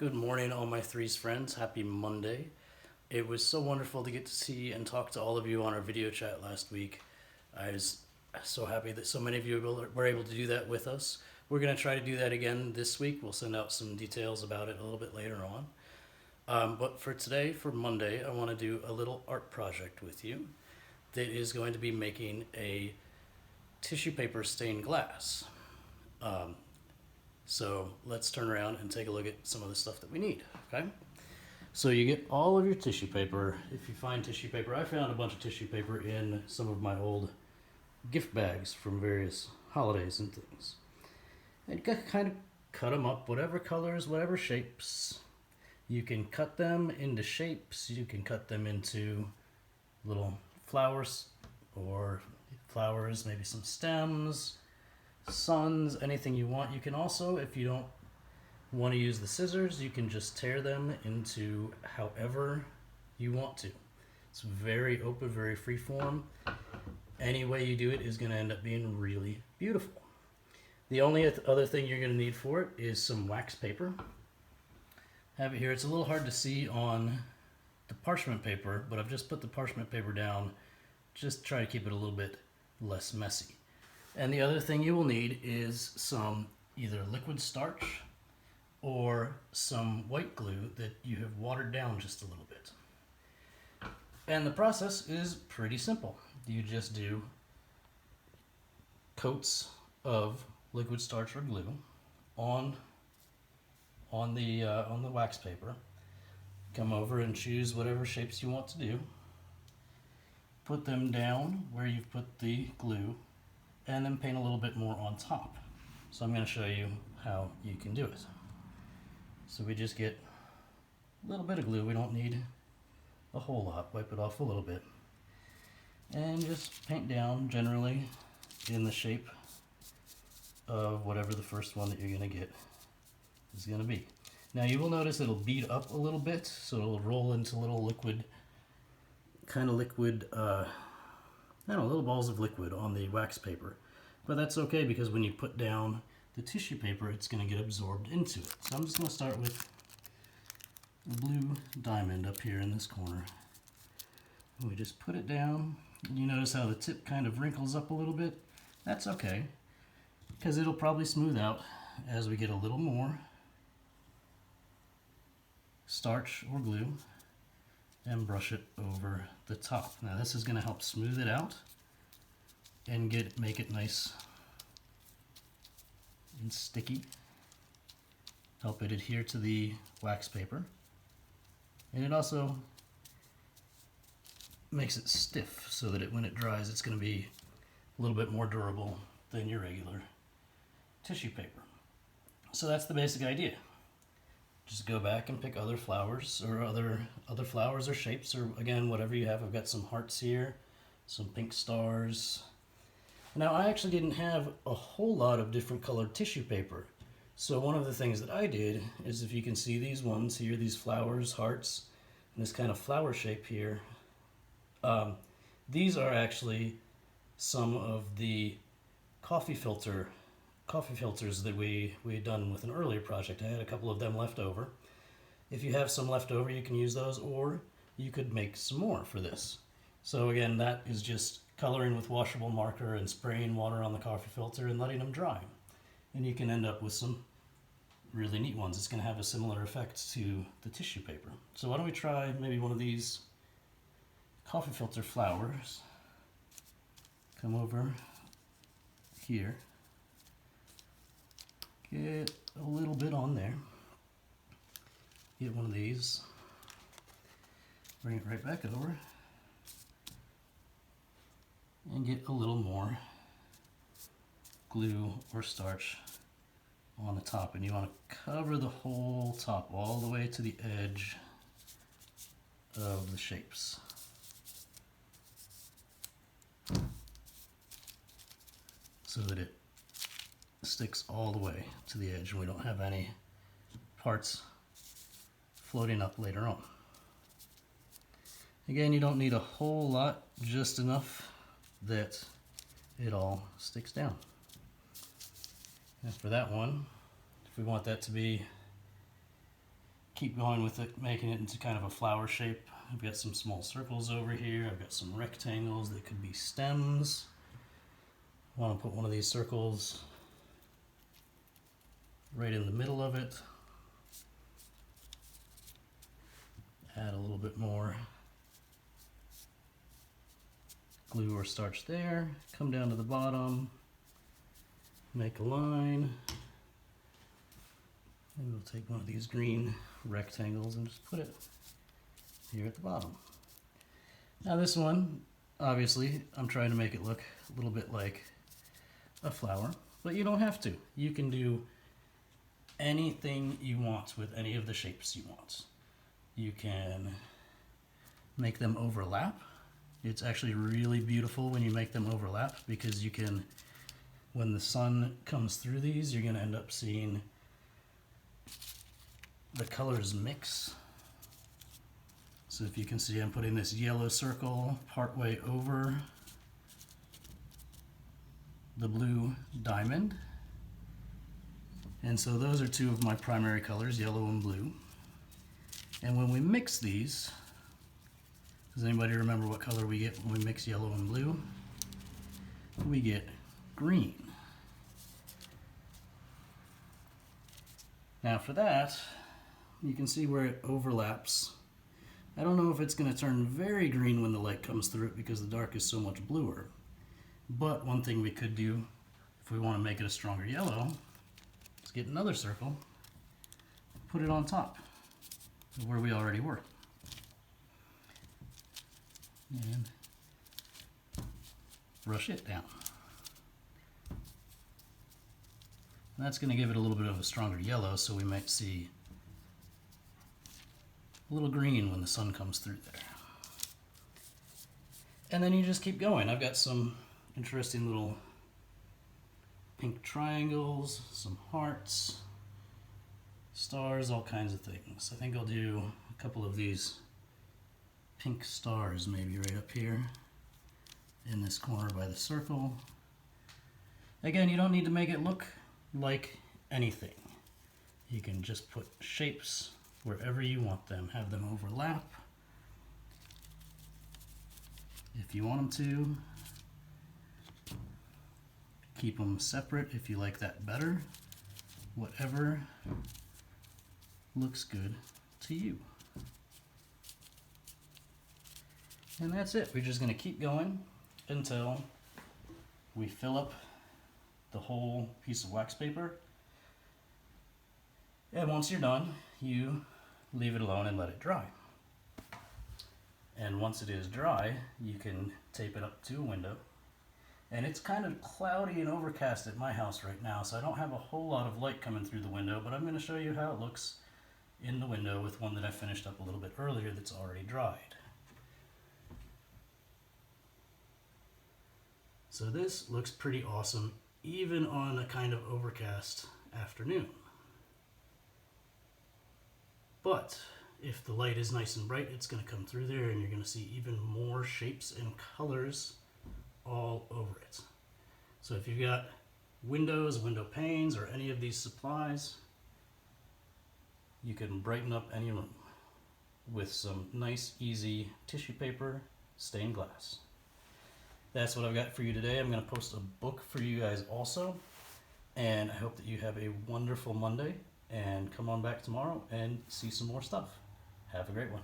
Good morning, all my threes friends. Happy Monday. It was so wonderful to get to see and talk to all of you on our video chat last week. I was so happy that so many of you were able to do that with us. We're going to try to do that again this week. We'll send out some details about it a little bit later on. But for today, for Monday, I want to do a little art project with you that is going to be making a tissue paper stained glass. So let's turn around and take a look at some of the stuff that we need, okay? So you get all of your tissue paper. If you find tissue paper, I found a bunch of tissue paper in some of my old gift bags from various holidays and things. And you kind of cut them up, whatever colors, whatever shapes. You can cut them into shapes. You can cut them into little flowers, maybe some stems, suns, anything you want. You can also, if you don't want to use the scissors, you can just tear them into however you want to. It's very open, very free form. Any way you do it is going to end up being really beautiful. The only other thing you're going to need for it is some wax paper. I have it here. It's a little hard to see on the parchment paper, but I've just put the parchment paper down just to try to keep it a little bit less messy. And the other thing you will need is some either liquid starch or some white glue that you have watered down just a little bit. And the process is pretty simple. You just do coats of liquid starch or glue on the wax paper. Come over and choose whatever shapes you want to do. Put them down where you've put the glue, and then paint a little bit more on top. So I'm going to show you how you can do it. So we just get a little bit of glue. We don't need a whole lot. Wipe it off a little bit. And just paint down generally in the shape of whatever the first one that you're going to get is going to be. Now you will notice it'll bead up a little bit, so it'll roll into little liquid, little balls of liquid on the wax paper. But that's okay, because when you put down the tissue paper, it's going to get absorbed into it. So I'm just going to start with a blue diamond up here in this corner. And we just put it down. You notice how the tip kind of wrinkles up a little bit? That's okay, because it'll probably smooth out as we get a little more starch or glue and brush it over the top. Now this is going to help smooth it out and make it nice and sticky. Help it adhere to the wax paper. And it also makes it stiff so that when it dries, it's going to be a little bit more durable than your regular tissue paper. So that's the basic idea. Just go back and pick other flowers or other flowers or shapes, or again, whatever you have. I've got some hearts here, some pink stars. Now I actually didn't have a whole lot of different colored tissue paper. So one of the things that I did is, if you can see these ones here, these flowers, hearts, and this kind of flower shape here, these are actually some of the coffee filters that we had done with an earlier project. I had a couple of them left over. If you have some left over, you can use those, or you could make some more for this. So again, that is just coloring with washable marker and spraying water on the coffee filter and letting them dry. And you can end up with some really neat ones. It's going to have a similar effect to the tissue paper. So why don't we try maybe one of these coffee filter flowers. Come over here. Get a little bit on there. Get one of these. Bring it right back over. And get a little more glue or starch on the top. And you want to cover the whole top all the way to the edge of the shapes. So that it sticks all the way to the edge and we don't have any parts floating up later on. Again, you don't need a whole lot, just enough that it all sticks down. And for that one, if we want that to be keep going with it, making it into kind of a flower shape. I've got some small circles over here. I've got some rectangles that could be stems. I want to put one of these circles right in the middle of it. Add a little bit more glue or starch there. Come down to the bottom, make a line. And we'll take one of these green rectangles and just put it here at the bottom. Now this one, obviously, I'm trying to make it look a little bit like a flower, but you don't have to. You can do anything you want with any of the shapes you want. You can make them overlap. It's actually really beautiful when you make them overlap, because you can, when the sun comes through these, you're going to end up seeing the colors mix. So if you can see, I'm putting this yellow circle partway over the blue diamond. And so those are two of my primary colors, yellow and blue. And when we mix these, does anybody remember what color we get when we mix yellow and blue? We get green. Now for that, you can see where it overlaps. I don't know if it's going to turn very green when the light comes through it because the dark is so much bluer. But one thing we could do, if we want to make it a stronger yellow, is get another circle, put it on top of where we already were. And brush it down. And that's going to give it a little bit of a stronger yellow, so we might see a little green when the sun comes through there. And then you just keep going. I've got some interesting little pink triangles, some hearts, stars, all kinds of things. I think I'll do a couple of these pink stars maybe right up here in this corner by the circle. Again, you don't need to make it look like anything. You can just put shapes wherever you want them, have them overlap if you want them to. Keep them separate if you like that better. Whatever looks good to you. And that's it. We're just going to keep going until we fill up the whole piece of wax paper. And once you're done, you leave it alone and let it dry. And once it is dry, you can tape it up to a window. And it's kind of cloudy and overcast at my house right now, so I don't have a whole lot of light coming through the window, but I'm going to show you how it looks in the window with one that I finished up a little bit earlier that's already dried. So this looks pretty awesome, even on a kind of overcast afternoon. But if the light is nice and bright, it's going to come through there and you're going to see even more shapes and colors all over it. So if you've got windows, window panes, or any of these supplies, you can brighten up any room with some nice, easy tissue paper, stained glass. That's what I've got for you today. I'm going to post a book for you guys also, and I hope that you have a wonderful Monday, and come on back tomorrow and see some more stuff. Have a great one.